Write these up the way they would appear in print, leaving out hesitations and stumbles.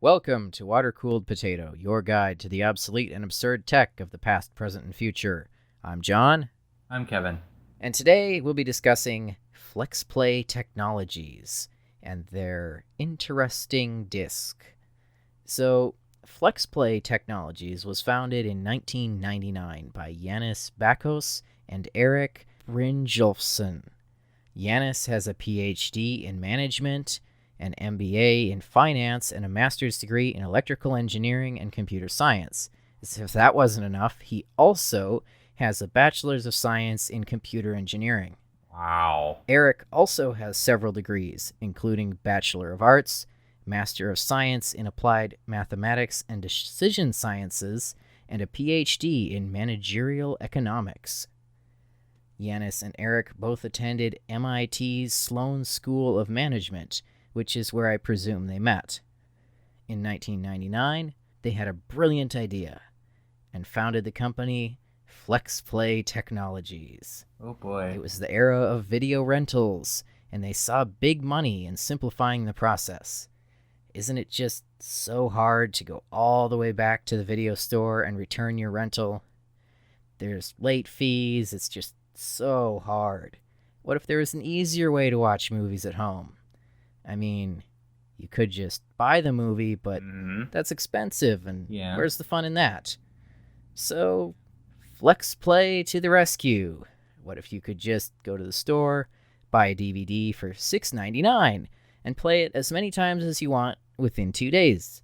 Welcome to Water-Cooled Potato, your guide to the obsolete and absurd tech of the past, present, and future. I'm John. I'm Kevin. And today we'll be discussing Flexplay technologies and their interesting disc. So, Flexplay Technologies was founded in 1999 by Yanis Bakos and Eric Brynjolfsson. Yanis has a PhD in management, an MBA in finance, and a master's degree in electrical engineering and computer science. As if that wasn't enough, he also has a bachelor's of science in computer engineering. Wow. Eric also has several degrees, including Bachelor of Arts, Master of Science in Applied Mathematics and Decision Sciences, and a PhD in Managerial Economics. Yanis and Eric both attended MIT's Sloan School of Management, which is where I presume they met. In 1999, they had a brilliant idea and founded the company Flexplay Technologies. Oh boy. It was the era of video rentals, and they saw big money in simplifying the process. Isn't it just so hard to go all the way back to the video store and return your rental? There's late fees, it's just so hard. What if there was an easier way to watch movies at home? I mean, you could just buy the movie, but that's expensive, and where's the fun in that? So, Flexplay to the rescue. What if you could just go to the store, buy a DVD for $6.99, and play it as many times as you want within 2 days?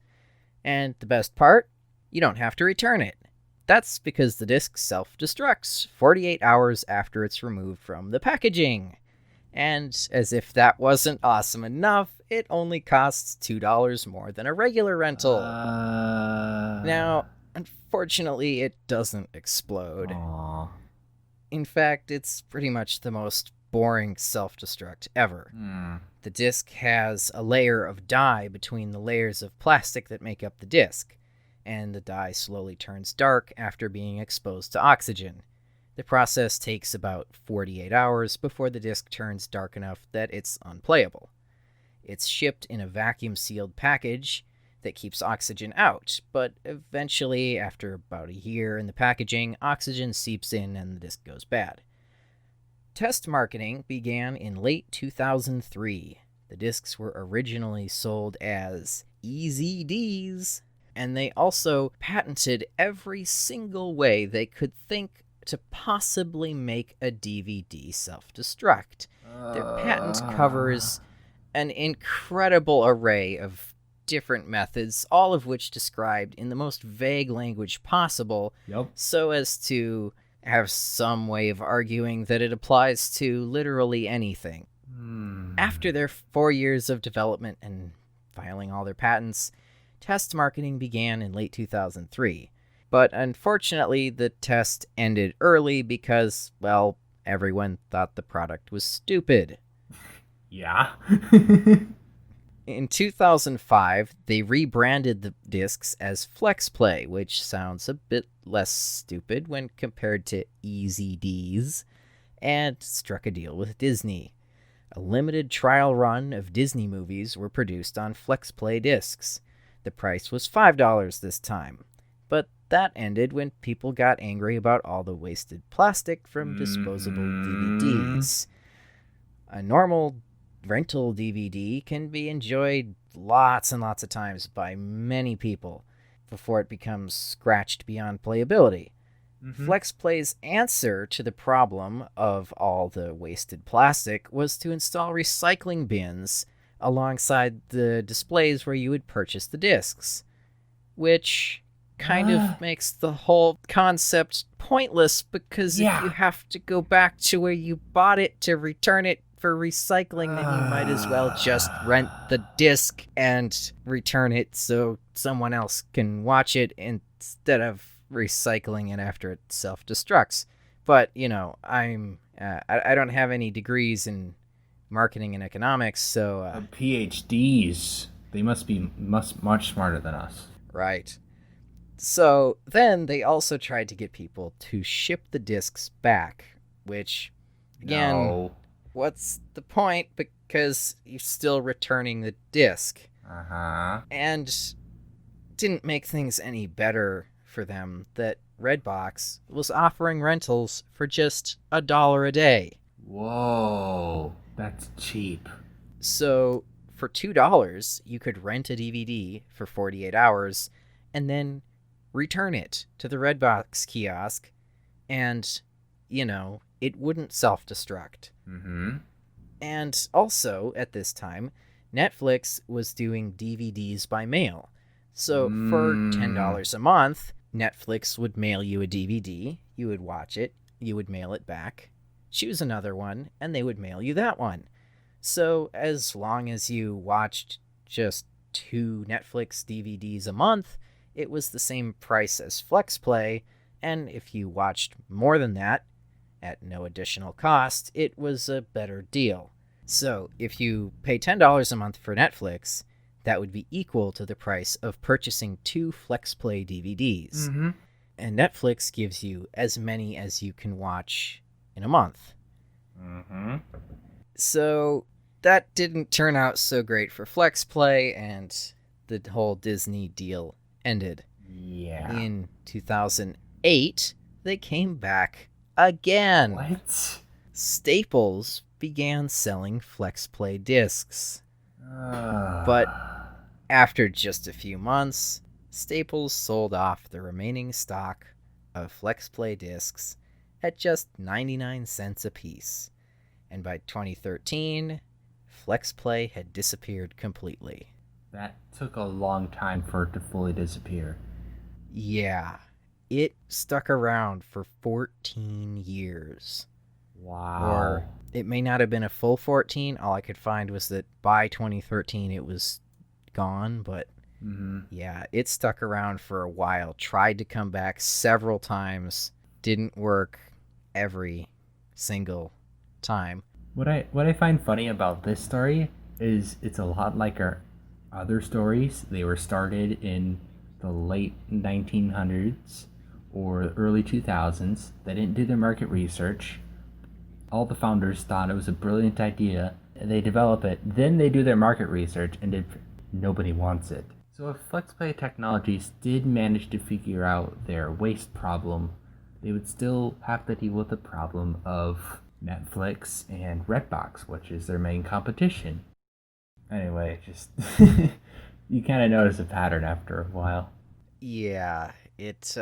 And the best part? You don't have to return it. That's because the disc self-destructs 48 hours after it's removed from the packaging. And as if that wasn't awesome enough, it only costs $2 more than a regular rental. Now, unfortunately, it doesn't explode. Aww. In fact, it's pretty much the most boring self-destruct ever. The disc has a layer of dye between the layers of plastic that make up the disc, and the dye slowly turns dark after being exposed to oxygen. The process takes about 48 hours before the disc turns dark enough that it's unplayable. It's shipped in a vacuum-sealed package that keeps oxygen out, but eventually, after about a year in the packaging, oxygen seeps in and the disc goes bad. Test marketing began in late 2003. The discs were originally sold as EZDs, and they also patented every single way they could think to possibly make a DVD self-destruct. Their patent covers an incredible array of different methods, all of which described in the most vague language possible, so as to have some way of arguing that it applies to literally anything. After their 4 years of development and filing all their patents, test marketing began in late 2003. But unfortunately, the test ended early because, well, everyone thought the product was stupid. Yeah. In 2005, they rebranded the discs as Flexplay, which sounds a bit less stupid when compared to EZDs, and struck a deal with Disney. A limited trial run of Disney movies were produced on Flexplay discs. The price was $5 this time, but that ended when people got angry about all the wasted plastic from disposable DVDs. A normal rental DVD can be enjoyed lots and lots of times by many people before it becomes scratched beyond playability. Flexplay's answer to the problem of all the wasted plastic was to install recycling bins alongside the displays where you would purchase the discs, which kind of makes the whole concept pointless because if you have to go back to where you bought it to return it for recycling, then you might as well just rent the disc and return it so someone else can watch it instead of recycling it after it self-destructs. But, you know, I don't have any degrees in marketing and economics, so... PhDs. They must be much smarter than us. Right. So then they also tried to get people to ship the discs back, which, again, what's the point? Because you're still returning the disc. Uh-huh. And didn't make things any better for them that Redbox was offering rentals for just $1 a day. Whoa, that's cheap. So for $2, you could rent a DVD for 48 hours and then return it to the Redbox kiosk, and, it wouldn't self-destruct. Mm-hmm. And also, at this time, Netflix was doing DVDs by mail. So for $10 a month, Netflix would mail you a DVD, you would watch it, you would mail it back, choose another one, and they would mail you that one. So as long as you watched just 2 Netflix DVDs a month, it was the same price as Flexplay, and if you watched more than that, at no additional cost, it was a better deal. So if you pay $10 a month for Netflix, that would be equal to the price of purchasing 2 Flexplay DVDs. Mm-hmm. And Netflix gives you as many as you can watch in a month. Mm-hmm. So that didn't turn out so great for Flexplay, and the whole Disney deal ended. Yeah. In 2008, they came back again. What? Staples began selling Flexplay discs. But after just a few months, Staples sold off the remaining stock of Flexplay discs at just 99 cents a piece. And by 2013, Flexplay had disappeared completely. That took a long time for it to fully disappear. Yeah, it stuck around for 14 years. Wow. Or it may not have been a full 14. All I could find was that by 2013 it was gone, but yeah, it stuck around for a while. Tried to come back several times. Didn't work every single time. What I find funny about this story is it's a lot like our other stories. They were started in the late 1900s or early 2000s. They didn't do their market research. All the founders thought it was a brilliant idea. They develop it, then they do their market research, and nobody wants it. So if Flexplay Technologies did manage to figure out their waste problem, they would still have to deal with the problem of Netflix and Redbox, which is their main competition. Anyway, just you kind of notice a pattern after a while. Yeah, it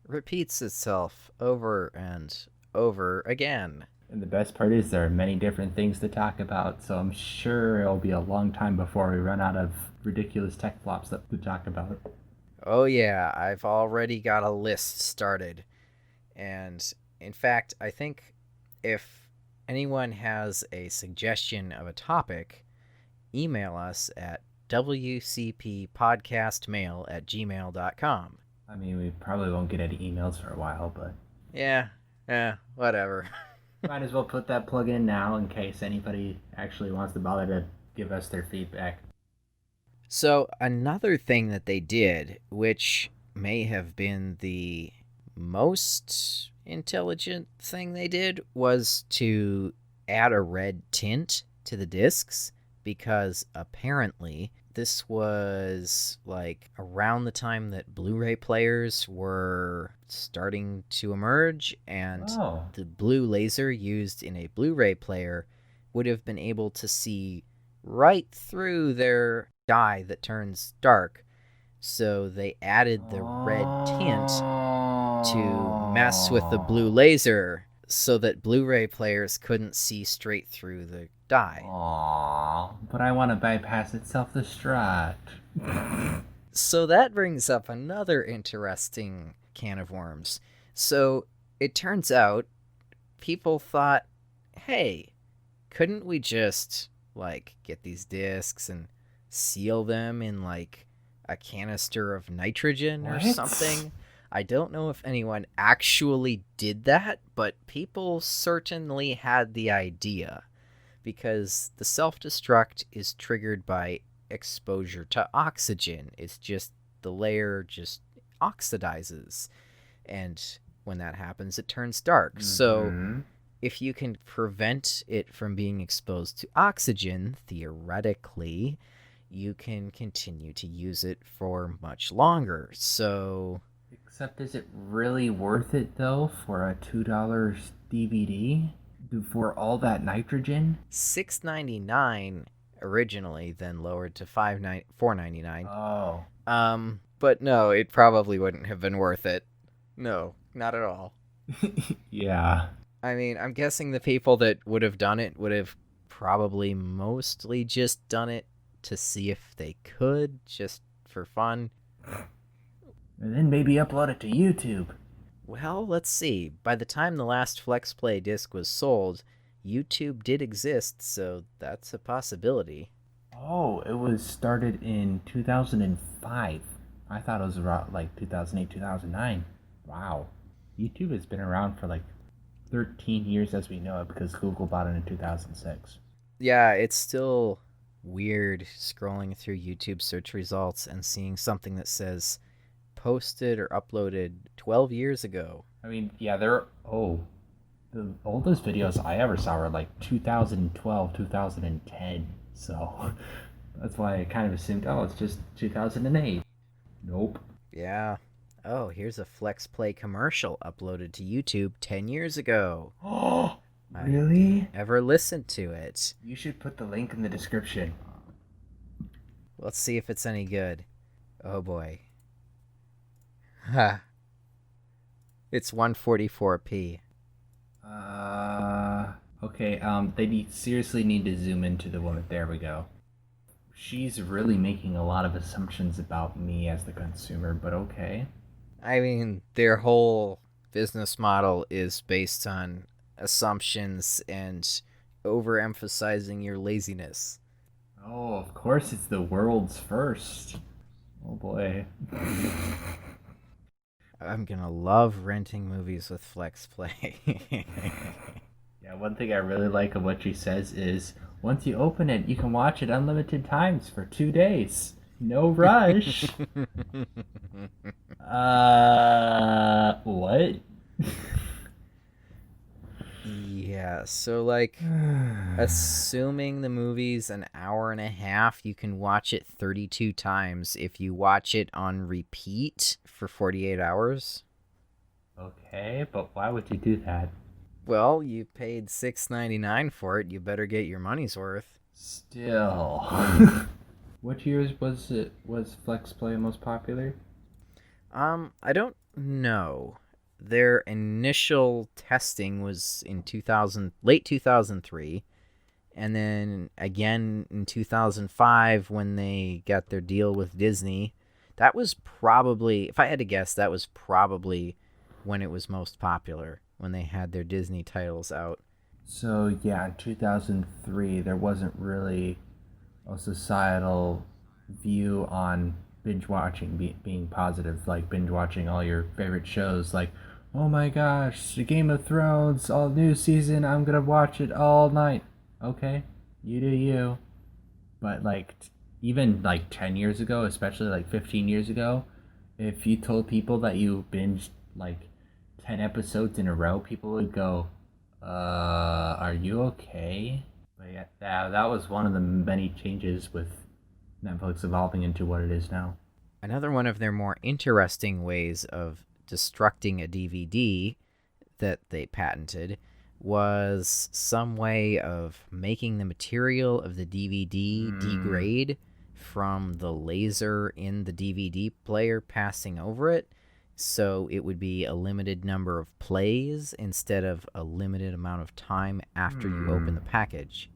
repeats itself over and over again. And the best part is there are many different things to talk about, so I'm sure it'll be a long time before we run out of ridiculous tech flops to talk about. Oh yeah, I've already got a list started. And in fact, I think if anyone has a suggestion of a topic, email us at wcppodcastmail@gmail.com. I mean, we probably won't get any emails for a while, but... Yeah, whatever. Might as well put that plug in now in case anybody actually wants to bother to give us their feedback. So another thing that they did, which may have been the most intelligent thing they did, was to add a red tint to the discs, because apparently this was like around the time that Blu-ray players were starting to emerge, and the blue laser used in a Blu-ray player would have been able to see right through their dye that turns dark. So they added the red tint to mess with the blue laser so that Blu-ray players couldn't see straight through the dye. Aww, but I want to bypass its self-destruct. So that brings up another interesting can of worms. So it turns out people thought, hey, couldn't we just get these discs and seal them in a canister of nitrogen or something? I don't know if anyone actually did that, but people certainly had the idea, because the self-destruct is triggered by exposure to oxygen. It's just the layer just oxidizes, and when that happens, it turns dark. So if you can prevent it from being exposed to oxygen, theoretically, you can continue to use it for much longer. So, Except, is it really worth it though for a $2 DVD? For all that nitrogen? $6.99 originally, then lowered to $4.99. Oh. But no, it probably wouldn't have been worth it. No, not at all. Yeah. I mean, I'm guessing the people that would have done it would have probably mostly just done it to see if they could, just for fun. And then maybe upload it to YouTube. Well, let's see. By the time the last Flexplay disc was sold, YouTube did exist, so that's a possibility. Oh, it was started in 2005. I thought it was around like 2008, 2009. Wow. YouTube has been around for like 13 years as we know it because Google bought it in 2006. Yeah, it's still weird scrolling through YouTube search results and seeing something that says posted or uploaded 12 years ago. I mean, yeah, the oldest videos I ever saw were like 2012, 2010. So that's why I kind of assumed, oh, it's just 2008. Nope. Yeah. Oh, here's a Flexplay commercial uploaded to YouTube 10 years ago. Oh, I really? didn't ever listened to it. You should put the link in the description. Let's see if it's any good. Oh boy. Ha. It's 144p. Okay, seriously need to zoom into the woman. There we go. She's really making a lot of assumptions about me as the consumer, but okay. I mean, their whole business model is based on assumptions and overemphasizing your laziness. Oh, of course it's the world's first. Oh boy. I'm gonna love renting movies with FlexPlay. Yeah, one thing I really like of what she says is once you open it, you can watch it unlimited times for 2 days. No rush. What? Yeah, so like, assuming the movie's an hour and a half, you can watch it 32 times if you watch it on repeat for 48 hours. Okay, but why would you do that? Well, you paid $6.99 for it. You better get your money's worth. Still. What years was FlexPlay most popular? I don't know. Their initial testing was in late 2003, and then again in 2005 when they got their deal with Disney. That was probably, if I had to guess, that was probably when it was most popular, when they had their Disney titles out. So yeah, in 2003 there wasn't really a societal view on binge watching being positive, like binge watching all your favorite shows, like, oh my gosh, the Game of Thrones, all new season, I'm gonna watch it all night. Okay, you do you. But like, even like 10 years ago, especially like 15 years ago, if you told people that you binged like 10 episodes in a row, people would go, are you okay? But yeah, that was one of the many changes with Netflix evolving into what it is now. Another one of their more interesting ways of destructing a DVD that they patented was some way of making the material of the DVD degrade from the laser in the DVD player passing over it. So it would be a limited number of plays instead of a limited amount of time after you open the package,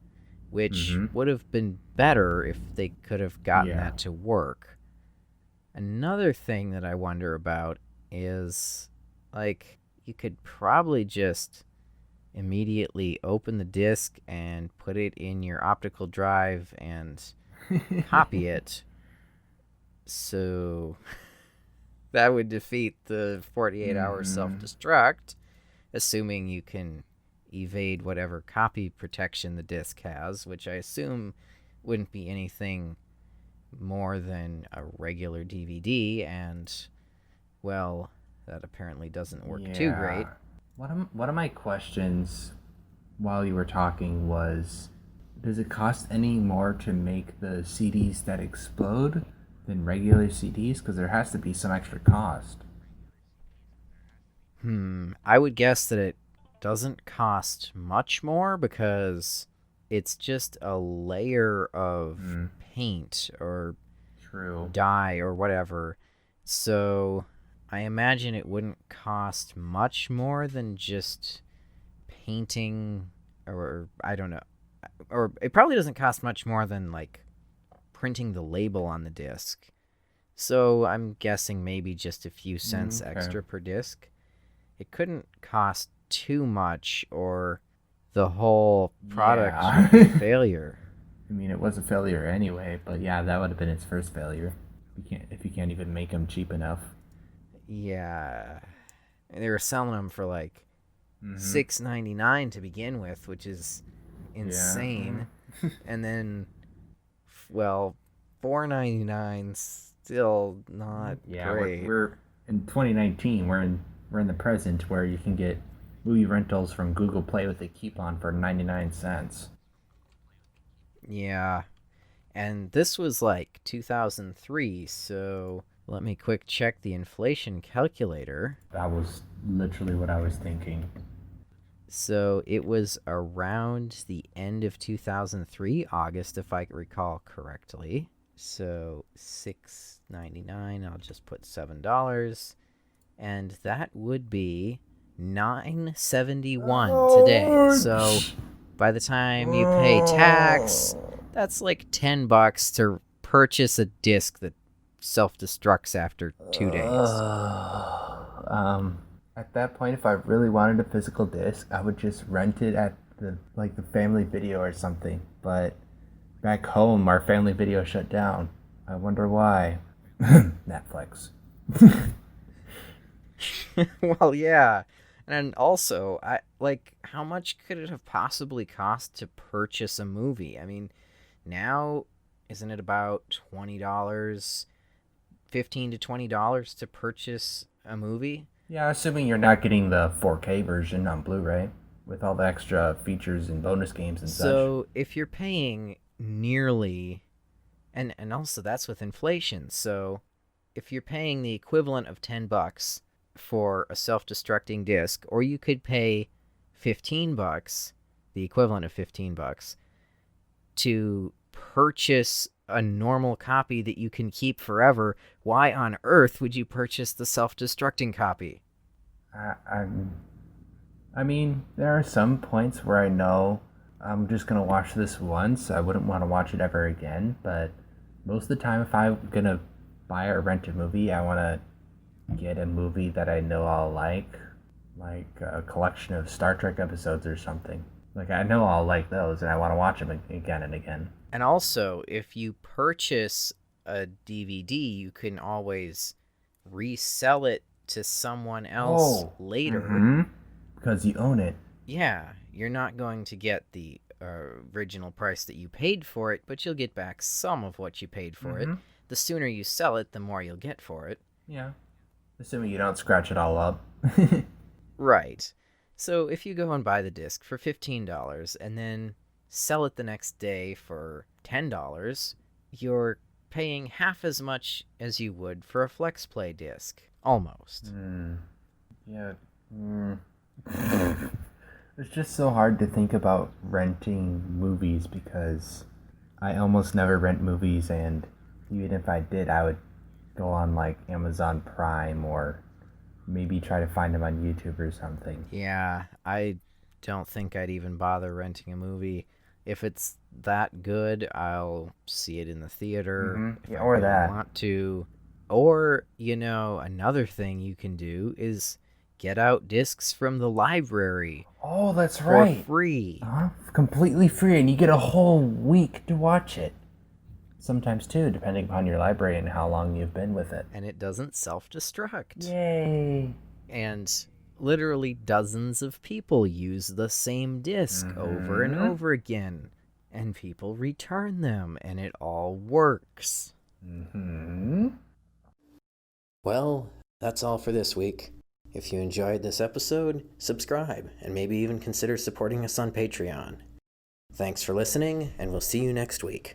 which would have been better if they could have gotten that to work. Another thing that I wonder about is, like, you could probably just immediately open the disc and put it in your optical drive and copy it. So that would defeat the 48-hour self-destruct, assuming you can evade whatever copy protection the disc has, which I assume wouldn't be anything more than a regular DVD, and, well, that apparently doesn't work too great. One of my questions while you were talking was does it cost any more to make the CDs that explode than regular CDs? Because there has to be some extra cost. I would guess that it doesn't cost much more because it's just a layer of Hmm. paint or True. dye or whatever. So I imagine it wouldn't cost much more than just painting, or I don't know. Or it probably doesn't cost much more than like printing the label on the disc. So I'm guessing maybe just a few cents Okay. extra per disc. It couldn't cost too much, or the whole product Yeah. would be a failure. I mean, it was a failure anyway, but yeah, that would have been its first failure. If you can't even make them cheap enough. Yeah. They were selling them for like Mm-hmm. $6.99 to begin with, which is Yeah. insane. And then, well, $4.99 still not Yeah, great. we're in 2019. We're in the present where you can get movie rentals from Google Play with a coupon for 99 cents. Yeah. And this was like 2003, so let me quick check the inflation calculator. That was literally what I was thinking. So it was around the end of 2003, August, if I recall correctly. So $6.99, I'll just put $7, and that would be $9.71 today. So Ouch! by the time you pay tax, that's like $10 to purchase a disc that self-destructs after 2 days. Um, at that point, if I really wanted a physical disc, I would just rent it at the family video or something. But back home, our family video shut down. I wonder why. Netflix. Well, yeah. And also, I like how much could it have possibly cost to purchase a movie? I mean, now isn't it about $20, 15 to $20 to purchase a movie? Yeah, assuming you're not getting the 4K version on Blu-ray with all the extra features and bonus games and such. So, if you're paying nearly, and also that's with inflation. So, if you're paying the equivalent of $10 for a self-destructing disc, or you could pay $15, the equivalent of $15, to purchase a normal copy that you can keep forever, why on earth would you purchase the self-destructing copy? I, I'm I mean, there are some points where I know I'm just gonna watch this once. I wouldn't want to watch it ever again. But most of the time, if I'm gonna buy or rent a movie, I want to get a movie that I know I'll like a collection of Star Trek episodes or something. Like I know I'll like those, and I want to watch them again and again. And also, if you purchase a DVD, you can always resell it to someone else Oh, later. mm-hmm. Because you own it. Yeah, you're not going to get the original price that you paid for it, but you'll get back some of what you paid for it. Mm-hmm. The sooner you sell it, the more you'll get for it. Yeah. Assuming you don't scratch it all up. Right. So if you go and buy the disc for $15 and then sell it the next day for $10, you're paying half as much as you would for a Flexplay disc. Almost. Yeah. It's just so hard to think about renting movies because I almost never rent movies, and even if I did, I would go on like Amazon Prime or maybe try to find them on YouTube or something. Yeah, I don't think I'd even bother renting a movie. If it's that good, I'll see it in the theater if Yeah, I or really that. want to. Or, another thing you can do is get out discs from the library Oh, that's for right. free. Completely free, and you get a whole week to watch it. Sometimes two, depending upon your library and how long you've been with it. And it doesn't self-destruct. Yay! And literally dozens of people use the same disc over and over again. And people return them, and it all works. Well, that's all for this week. If you enjoyed this episode, subscribe and maybe even consider supporting us on Patreon. Thanks for listening, and we'll see you next week.